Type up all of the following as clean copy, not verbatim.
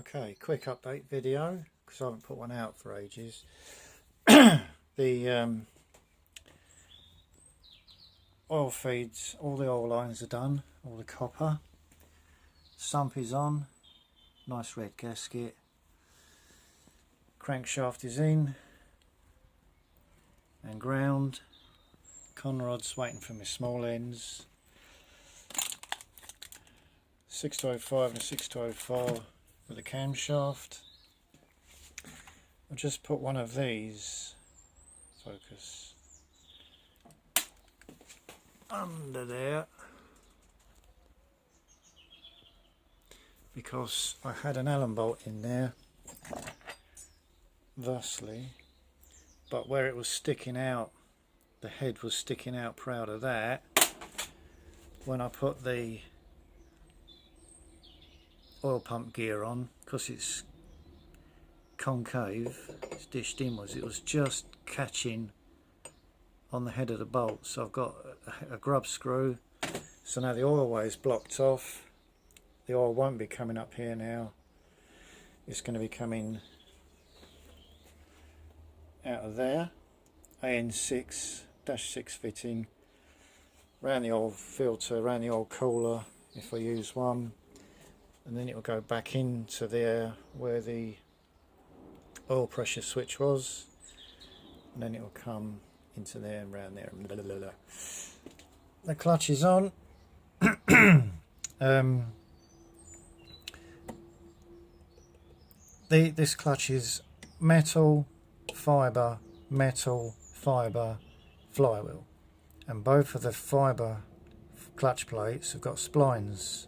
Okay, quick update video because I haven't put one out for ages. The oil feeds, all the oil lines are done, all the copper. Sump is on, nice red gasket. Crankshaft is in and ground. Conrod's waiting for my small ends. 6205 and 6204 for the camshaft. I'll just put one of these, focus, under there because I had an Allen bolt in there thusly, but where it was sticking out, the head was sticking out proud of that. When I put the oil pump gear on, because it's concave, it's dished inwards, it was just catching on the head of the bolt. So I've got a grub screw, so now the oil way is blocked off. The oil won't be coming up here now, it's going to be coming out of there. AN6-6 fitting around the oil filter, around the oil cooler if I use one, and then it will go back into there where the oil pressure switch was, and then it will come into there and round there. Blah, blah, blah, blah. The clutch is on. This clutch is metal, fibre, flywheel, and both of the fibre clutch plates have got splines.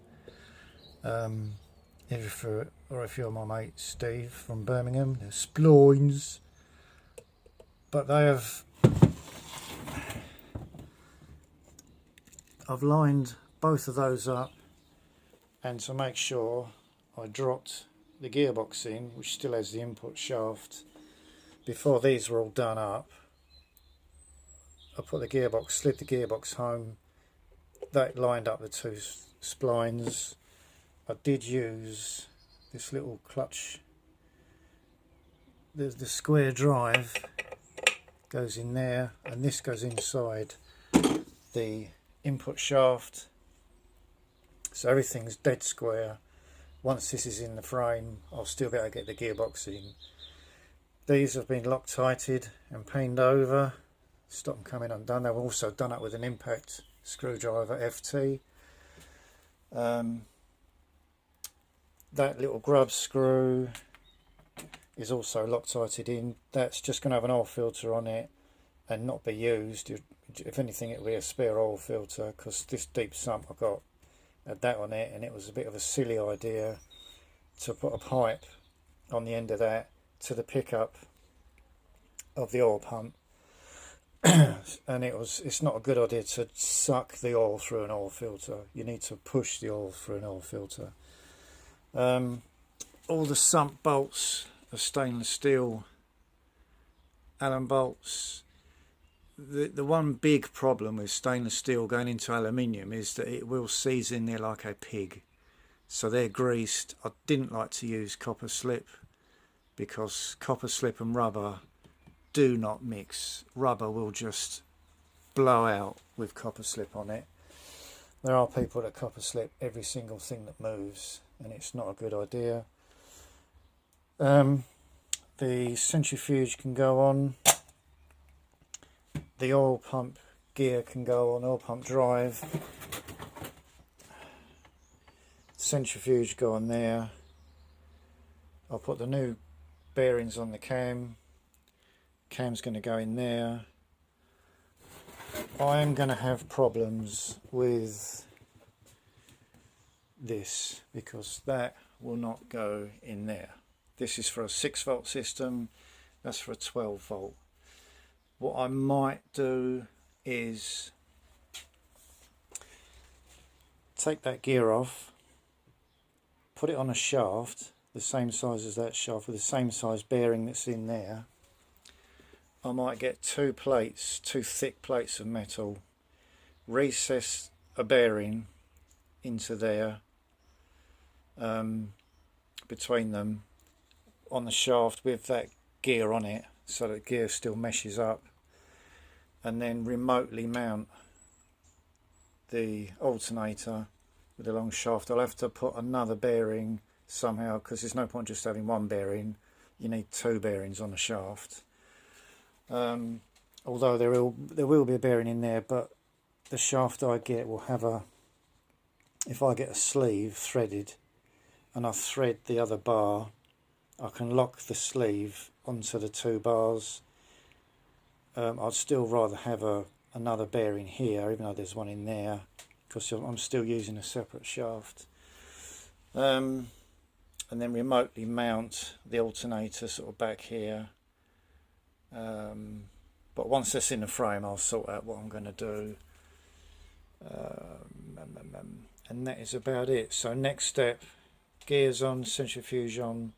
If you're my mate Steve from Birmingham, they're splines, but I've lined both of those up, and to make sure I dropped the gearbox in, which still has the input shaft. Before these were all done up, I put the gearbox, slid the gearbox home, that lined up the two splines. I did use this little clutch, the square drive goes in there, and this goes inside the input shaft, so everything's dead square. Once this is in the frame, I'll still be able to get the gearbox in. These have been Loctited and paned over, stop them coming undone. They've also done it with an impact screwdriver FT. That little grub screw is also Loctited in. That's just going to have an oil filter on it and not be used. If anything, it will be a spare oil filter, because this deep sump I got had that on it, and it was a bit of a silly idea to put a pipe on the end of that to the pickup of the oil pump. And it's not a good idea to suck the oil through an oil filter. You need to push the oil through an oil filter. All the sump bolts are stainless steel Allen bolts. The one big problem with stainless steel going into aluminium is that it will seize in there like a pig. So they're greased. I didn't like to use copper slip, because copper slip and rubber do not mix. Rubber will just blow out with copper slip on it. There are people that copper slip every single thing that moves, and it's not a good idea. The centrifuge can go on. The oil pump gear can go on, oil pump drive. Centrifuge go on there. I'll put the new bearings on the cam. Cam's going to go in there. I am going to have problems with this because that will not go in there. This is for a 6-volt system, that's for a 12-volt. What I might do is take that gear off, put it on a shaft the same size as that shaft with the same size bearing that's in there. I might get two thick plates of metal, recess a bearing into there, between them on the shaft with that gear on it, so that the gear still meshes up, and then remotely mount the alternator with a long shaft. I'll have to put another bearing somehow, because there's no point just having one bearing. You need two bearings on the shaft. Although there will be a bearing in there, but the shaft I get will have a, if I get a sleeve threaded and I thread the other bar, I can lock the sleeve onto the two bars. I'd still rather have another bearing here, even though there's one in there, because I'm still using a separate shaft. And then remotely mount the alternator sort of back here. But once that's in the frame, I'll sort out what I'm going to do. And that is about it. So next step, gears on, centrifuge on,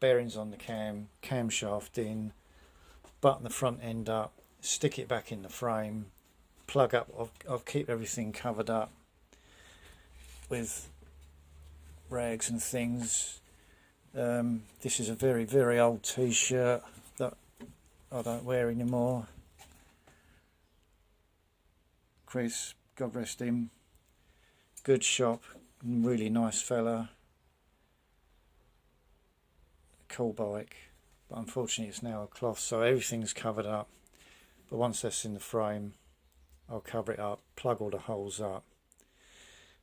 bearings on the camshaft in, button the front end up, stick it back in the frame, plug up. I'll keep everything covered up with rags and things. This is a very, very old t-shirt that I don't wear anymore. Chris, God rest him, good shop, really nice fella, cool bike, but unfortunately it's now a cloth, so everything's covered up. But once that's in the frame, I'll cover it up, plug all the holes up,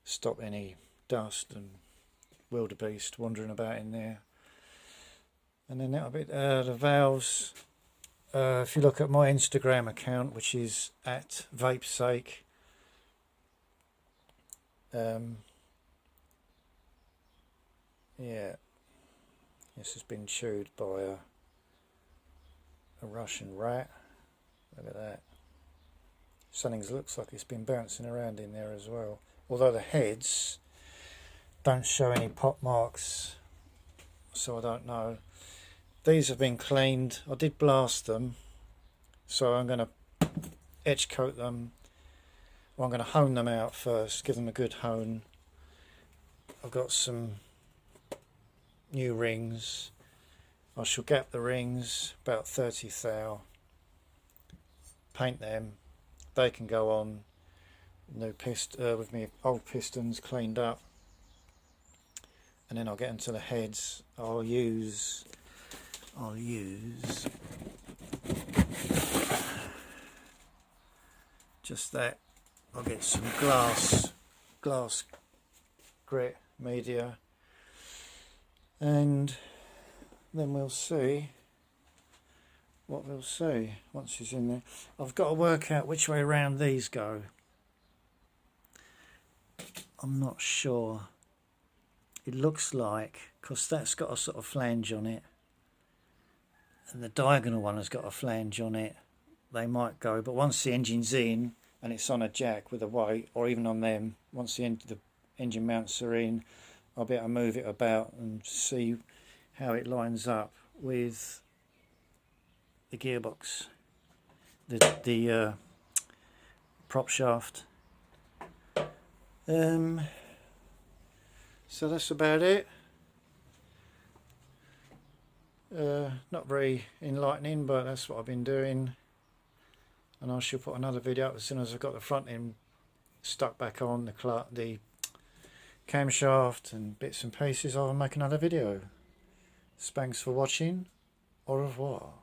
stop any dust and wildebeest wandering about in there. And then that'll be the valves. If you look at my Instagram account, which is at vapesake, yeah, this has been chewed by a Russian rat. Look at that. Something looks like it's been bouncing around in there as well. Although the heads don't show any pop marks, so I don't know. These have been cleaned. I did blast them, so I'm going to etch coat them. Well, I'm going to hone them out first, give them a good hone. I've got some new rings. I shall gap the rings, about 30 thou. Paint them. They can go on. New with my old pistons cleaned up. And then I'll get into the heads. I'll use just that. I'll get some glass grit media, and then we'll see what we'll see once he's in there. I've got to work out which way around these go. I'm not sure. It looks like, because that's got a sort of flange on it, and the diagonal one has got a flange on it, they might go. But once the engine's in and it's on a jack with a weight, or even on them, once the engine mounts are in, I'll be able to move it about and see how it lines up with the gearbox, the prop shaft. So that's about it. Not very enlightening, but that's what I've been doing. And I shall put another video up as soon as I've got the front end stuck back on the camshaft and bits and pieces. I'll make another video. Thanks for watching. Au revoir.